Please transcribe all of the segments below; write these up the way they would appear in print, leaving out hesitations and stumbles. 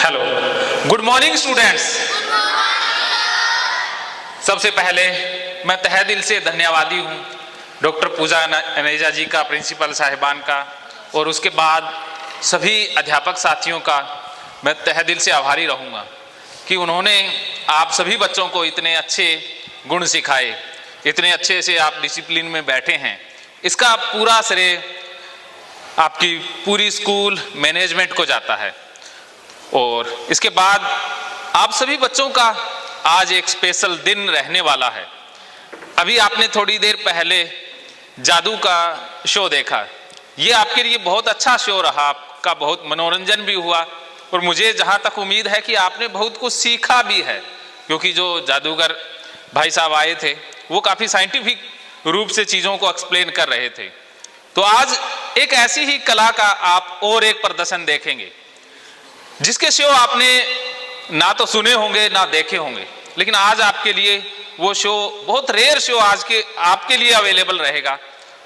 Hello, good morning students. सबसे पहले मैं तहे दिल से धन्यवादी हूँ डॉक्टर पूजा अनेजा जी का, प्रिंसिपल साहिबान का, और उसके बाद सभी अध्यापक साथियों का मैं तहे दिल से आभारी रहूँगा कि उन्होंने आप सभी बच्चों को इतने अच्छे गुण सिखाए, इतने अच्छे से आप डिसिप्लिन में बैठे हैं। इसका पूरा श्रेय आपकी पूरी स्कूल मैनेजमेंट को जाता है। और इसके बाद आप सभी बच्चों का आज एक स्पेशल दिन रहने वाला है। अभी आपने थोड़ी देर पहले जादू का शो देखा, ये आपके लिए बहुत अच्छा शो रहा, आपका बहुत मनोरंजन भी हुआ और मुझे जहाँ तक उम्मीद है कि आपने बहुत कुछ सीखा भी है, क्योंकि जो जादूगर भाई साहब आए थे वो काफ़ी साइंटिफिक रूप से चीज़ों को एक्सप्लेन कर रहे थे। तो आज एक ऐसी ही कला का आप और एक प्रदर्शन देखेंगे जिसके शो आपने ना तो सुने होंगे ना देखे होंगे, लेकिन आज आपके लिए वो शो बहुत रेयर शो आज के आपके लिए अवेलेबल रहेगा।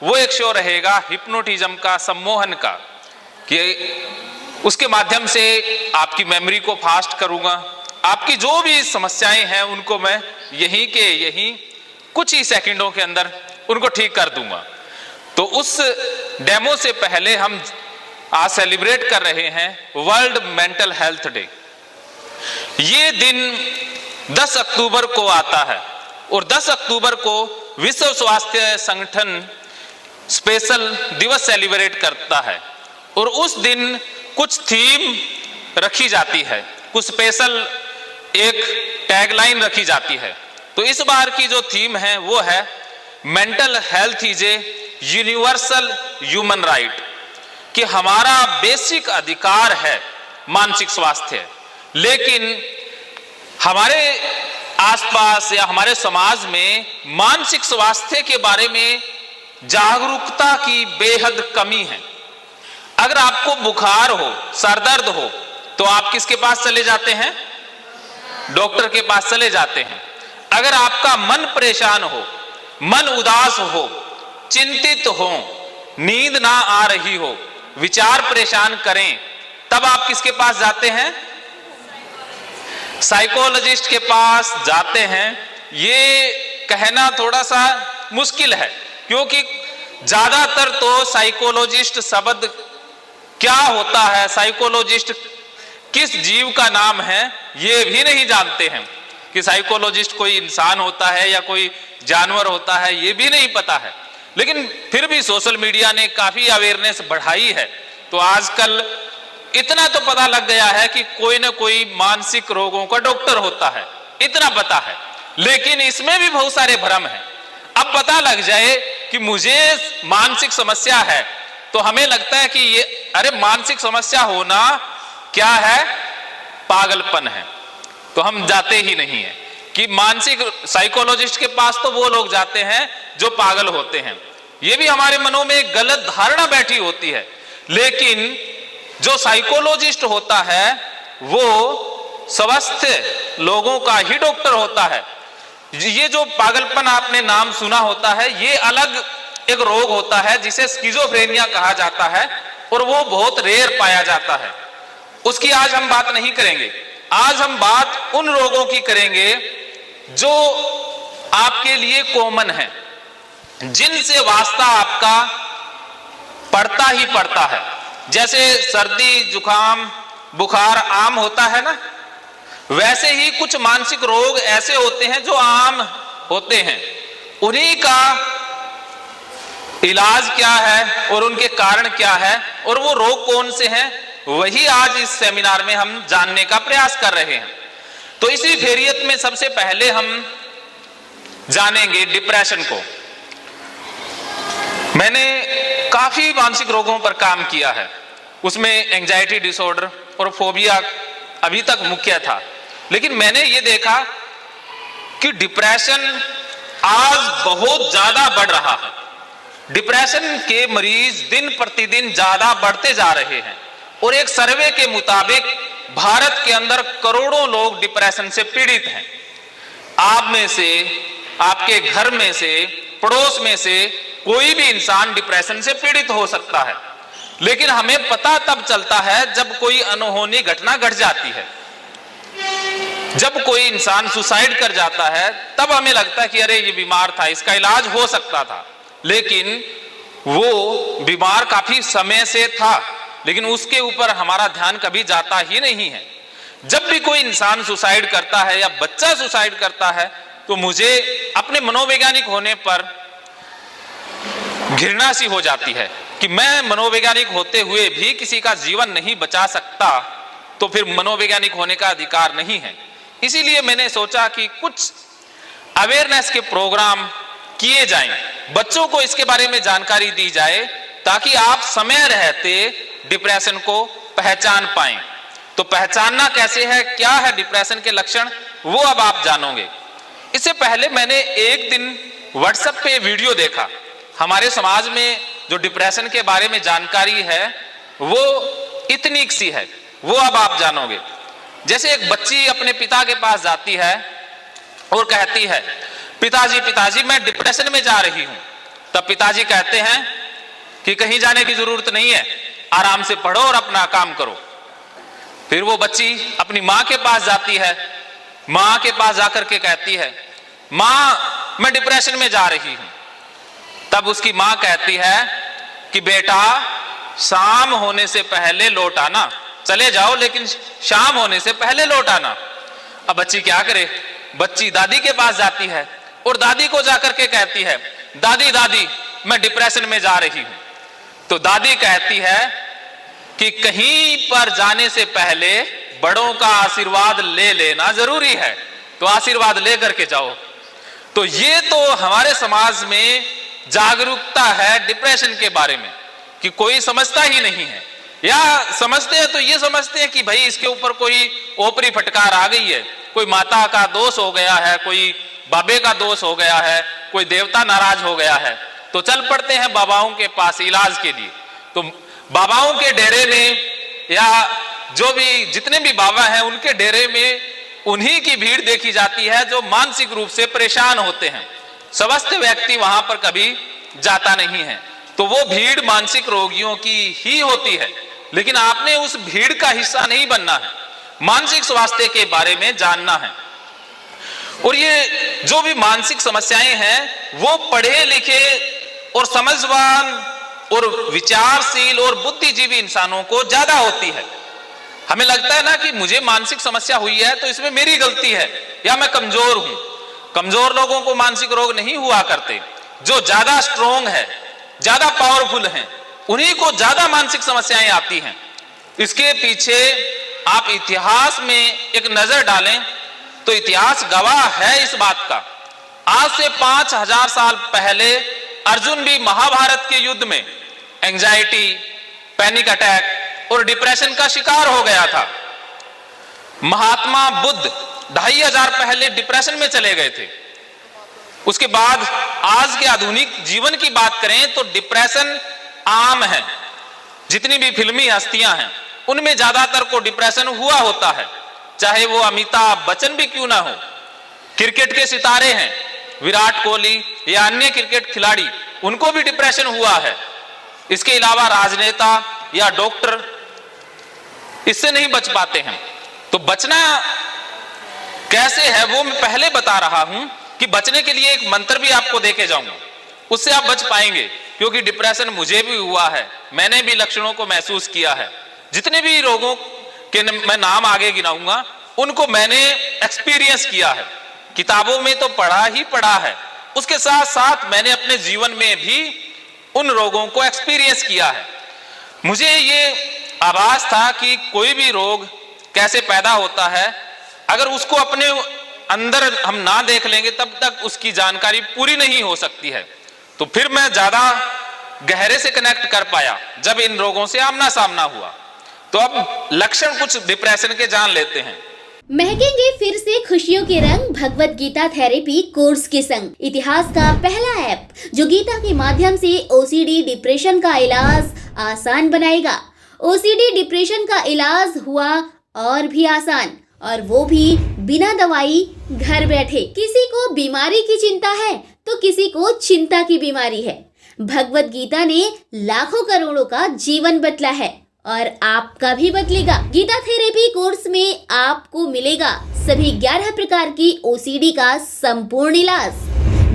वो एक शो रहेगा हिप्नोटिज्म का, सम्मोहन का, कि उसके माध्यम से आपकी मेमोरी को फास्ट करूंगा, आपकी जो भी समस्याएं हैं उनको मैं यहीं कुछ ही सेकंडों के अंदर उनको ठीक कर दूंगा। तो उस डेमो से पहले हम आज सेलिब्रेट कर रहे हैं वर्ल्ड मेंटल हेल्थ डे। ये दिन 10 अक्टूबर को आता है और 10 अक्टूबर को विश्व स्वास्थ्य संगठन स्पेशल दिवस सेलिब्रेट करता है और उस दिन कुछ थीम रखी जाती है, कुछ स्पेशल एक टैगलाइन रखी जाती है। तो इस बार की जो थीम है वो है mental health is a universal human right, कि हमारा बेसिक अधिकार है मानसिक स्वास्थ्य, लेकिन हमारे आसपास या हमारे समाज में मानसिक स्वास्थ्य के बारे में जागरूकता की बेहद कमी है। अगर आपको बुखार हो, सरदर्द हो, तो आप किसके पास चले जाते हैं? डॉक्टर के पास चले जाते हैं। अगर आपका मन परेशान हो, मन उदास हो, चिंतित हो, नींद ना आ रही हो, विचार परेशान करें, तब आप किसके पास जाते हैं? साइकोलॉजिस्ट के पास जाते हैं। ये कहना थोड़ा सा मुश्किल है, क्योंकि ज्यादातर तो साइकोलॉजिस्ट शब्द क्या होता है, साइकोलॉजिस्ट किस जीव का नाम है, ये भी नहीं जानते हैं। कि साइकोलॉजिस्ट कोई इंसान होता है या कोई जानवर होता है, ये भी नहीं पता है। लेकिन फिर भी सोशल मीडिया ने काफी अवेयरनेस बढ़ाई है, तो आजकल इतना तो पता लग गया है कि कोई ना कोई मानसिक रोगों का डॉक्टर होता है, इतना पता है। लेकिन इसमें भी बहुत सारे भ्रम हैं। अब पता लग जाए कि मुझे मानसिक समस्या है, तो हमें लगता है कि ये अरे मानसिक समस्या होना क्या है? पागलपन है। तो हम जाते ही नहीं है कि मानसिक साइकोलॉजिस्ट के पास तो वो लोग जाते हैं जो पागल होते हैं। ये भी हमारे मनों में एक गलत धारणा बैठी होती है। लेकिन जो साइकोलॉजिस्ट होता है वो स्वस्थ लोगों का ही डॉक्टर होता है। ये जो पागलपन आपने नाम सुना होता है, ये अलग एक रोग होता है जिसे स्किज़ोफ्रेनिया कहा जाता है और वो बहुत रेयर पाया जाता है। उसकी आज हम बात नहीं करेंगे। आज हम बात उन रोगों की करेंगे जो आपके लिए कॉमन है, जिनसे वास्ता आपका पड़ता ही पड़ता है। जैसे सर्दी, जुकाम, बुखार आम होता है ना, वैसे ही कुछ मानसिक रोग ऐसे होते हैं जो आम होते हैं। उन्हीं का इलाज क्या है और उनके कारण क्या है और वो रोग कौन से हैं, वही आज इस सेमिनार में हम जानने का प्रयास कर रहे हैं। तो इसी फेरियत में सबसे पहले हम जानेंगे डिप्रेशन को। मैंने काफी मानसिक रोगों पर काम किया है, उसमें एंजाइटी डिसऑर्डर और फोबिया अभी तक मुख्य था। लेकिन मैंने ये देखा कि डिप्रेशन आज बहुत ज्यादा बढ़ रहा है। डिप्रेशन के मरीज दिन प्रतिदिन ज्यादा बढ़ते जा रहे हैं और एक सर्वे के मुताबिक भारत के अंदर करोड़ों लोग डिप्रेशन से पीड़ित हैं। आप में से, आपके घर में से, पड़ोस में से कोई भी इंसान डिप्रेशन से पीड़ित हो सकता है। लेकिन हमें पता तब चलता है जब कोई अनहोनी घटना घट जाती है। जब कोई इंसान सुसाइड कर जाता है तब हमें लगता है कि अरे ये बीमार था, इसका इलाज हो सकता था, लेकिन वो बीमार काफी समय से था, लेकिन उसके ऊपर हमारा ध्यान कभी जाता ही नहीं है। जब भी कोई इंसान सुसाइड करता है या बच्चा सुसाइड करता है तो मुझे अपने मनोवैज्ञानिक होने पर घृणा सी हो जाती है कि मैं मनोवैज्ञानिक होते हुए भी किसी का जीवन नहीं बचा सकता, तो फिर मनोवैज्ञानिक होने का अधिकार नहीं है। इसीलिए मैंने सोचा कि कुछ अवेयरनेस के प्रोग्राम किए जाएं, बच्चों को इसके बारे में जानकारी दी जाए ताकि आप समय रहते डिप्रेशन को पहचान पाएं। तो पहचानना कैसे है, क्या है डिप्रेशन के लक्षण, वो अब आप जानोगे। इससे पहले मैंने एक दिन व्हाट्सएप पे वीडियो देखा। हमारे समाज में जो डिप्रेशन के बारे में जानकारी है वो इतनी सी है, वो अब आप जानोगे। जैसे एक बच्ची अपने पिता के पास जाती है और कहती है, पिताजी पिताजी मैं डिप्रेशन में जा रही हूं। तब पिताजी कहते हैं कि कहीं जाने की जरूरत नहीं है, आराम से पढ़ो और अपना काम करो। फिर वो बच्ची अपनी माँ के पास जाती है, माँ के पास जाकर के कहती है, माँ मैं डिप्रेशन में जा रही हूं। तब उसकी माँ कहती है कि बेटा शाम होने से पहले लौट आना, चले जाओ लेकिन शाम होने से पहले लौट आना। अब बच्ची क्या करे, बच्ची दादी के पास जाती है और दादी को जाकर के कहती है, दादी दादी मैं डिप्रेशन में जा रही हूं। तो दादी कहती है कि कहीं पर जाने से पहले बड़ों का आशीर्वाद ले लेना जरूरी है, तो आशीर्वाद लेकर के जाओ। तो ये तो हमारे समाज में जागरूकता है डिप्रेशन के बारे में कि कोई समझता ही नहीं है, या समझते हैं तो ये समझते हैं कि भाई इसके ऊपर कोई ओपरी फटकार आ गई है, कोई माता का दोष हो गया है, कोई बाबे का दोष हो गया है, कोई देवता नाराज हो गया है, तो चल पड़ते हैं बाबाओं के पास इलाज के लिए। तो बाबाओं के डेरे में या जो भी जितने भी बाबा हैं उनके डेरे में उन्हीं की भीड़ देखी जाती है जो मानसिक रूप से परेशान होते हैं। स्वस्थ व्यक्ति वहां पर कभी जाता नहीं है, तो वो भीड़ मानसिक रोगियों की ही होती है। लेकिन आपने उस भीड़ का हिस्सा नहीं बनना है, मानसिक स्वास्थ्य के बारे में जानना है। और ये जो भी मानसिक समस्याएं हैं वो पढ़े लिखे और समझवान और विचारशील और बुद्धिजीवी इंसानों को ज्यादा होती है। हमें लगता है ना कि मुझे मानसिक समस्या हुई है तो इसमें मेरी गलती है या मैं कमजोर हूं। कमजोर लोगों को मानसिक रोग नहीं हुआ करते, जो ज्यादा स्ट्रोंग है, ज्यादा पावरफुल हैं, उन्हीं को ज्यादा मानसिक समस्याएं आती हैं। इसके पीछे आप इतिहास में एक नजर डालें तो इतिहास गवाह है इस बात का। आज से 5000 साल पहले अर्जुन भी महाभारत के युद्ध में एंजाइटी, पैनिक अटैक और डिप्रेशन का शिकार हो गया था। महात्मा बुद्ध 2500 पहले डिप्रेशन में चले गए थे। उसके बाद आज के आधुनिक जीवन की बात करें तो डिप्रेशन आम है। जितनी भी फिल्मी हस्तियां हैं उनमें ज्यादातर को डिप्रेशन हुआ होता है, चाहे वो अमिताभ बच्चन भी क्यों ना हो। क्रिकेट के सितारे हैं विराट कोहली या अन्य क्रिकेट खिलाड़ी, उनको भी डिप्रेशन हुआ है। इसके अलावा राजनेता या डॉक्टर इससे नहीं बच पाते हैं। तो बचना कैसे है वो मैं पहले बता रहा हूं कि बचने के लिए एक मंत्र भी आपको देके जाऊंगा, उससे आप बच पाएंगे। क्योंकि डिप्रेशन मुझे भी हुआ है, मैंने भी लक्षणों को महसूस किया है। जितने भी रोगों के मैं नाम आगे गिनाऊंगा उनको मैंने एक्सपीरियंस किया है। किताबों में तो पढ़ा ही पढ़ा है, उसके साथ साथ मैंने अपने जीवन में भी उन रोगों को एक्सपीरियंस किया है। मुझे ये आभास था कि कोई भी रोग कैसे पैदा होता है, अगर उसको अपने अंदर हम ना देख लेंगे तब तक उसकी जानकारी पूरी नहीं हो सकती है। तो फिर मैं ज्यादा गहरे से कनेक्ट कर पाया जब इन रोगों से आमना सामना हुआ। तो अब लक्षण कुछ डिप्रेशन के जान लेते हैं। महकेंगे फिर से खुशियों के रंग भगवत गीता थेरेपी कोर्स के संग। इतिहास का पहला ऐप जो गीता के माध्यम से ओसीडी डिप्रेशन का इलाज आसान बनाएगा। ओसीडी डिप्रेशन का इलाज हुआ और भी आसान, और वो भी बिना दवाई, घर बैठे। किसी को बीमारी की चिंता है तो किसी को चिंता की बीमारी है। भगवत गीता ने लाखों करोड़ों का जीवन बदला है और आपका भी बदलेगा। गीता थेरेपी कोर्स में आपको मिलेगा सभी 11 प्रकार की ओसीडी का संपूर्ण इलाज,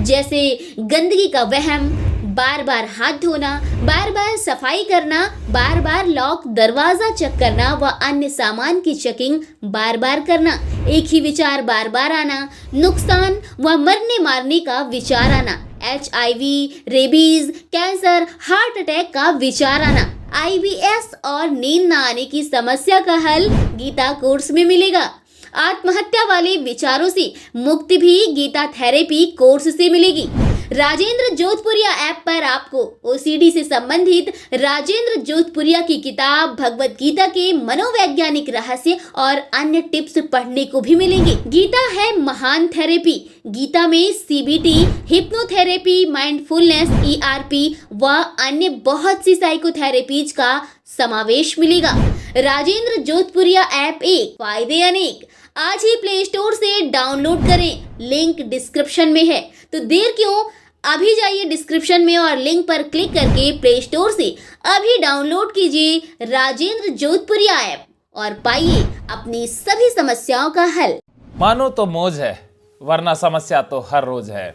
जैसे गंदगी का वहम, बार बार हाथ धोना, बार बार सफाई करना, बार बार लॉक दरवाजा चेक करना व अन्य सामान की चेकिंग बार बार करना, एक ही विचार बार बार आना, नुकसान व मरने मारने का विचार आना, HIV, rabies, cancer, heart attack का विचार आना, IBS और नींद न आने की समस्या का हल गीता कोर्स में मिलेगा। आत्महत्या वाले विचारों से मुक्ति भी गीता थेरेपी कोर्स से मिलेगी। राजेंद्र जोधपुरिया ऐप पर आपको ओसीडी से संबंधित राजेंद्र जोधपुरिया की किताब भगवत गीता के मनोवैज्ञानिक रहस्य और अन्य टिप्स पढ़ने को भी मिलेंगे। गीता है महान थेरेपी। गीता में CBT, हिप्नोथेरेपी, माइंडफुलनेस, ERP व अन्य बहुत सी साइकोथेरेपीज का समावेश मिलेगा। राजेंद्र जोधपुरिया ऐप एक, फायदे अनेक। आज ही प्ले स्टोर से डाउनलोड करें, लिंक डिस्क्रिप्शन में है। तो देर क्यों, अभी जाइए डिस्क्रिप्शन में और लिंक पर क्लिक करके प्ले स्टोर से अभी डाउनलोड कीजिए राजेंद्र जोधपुरिया ऐप और पाइए अपनी सभी समस्याओं का हल। मानो तो मौज है, वरना समस्या तो हर रोज है।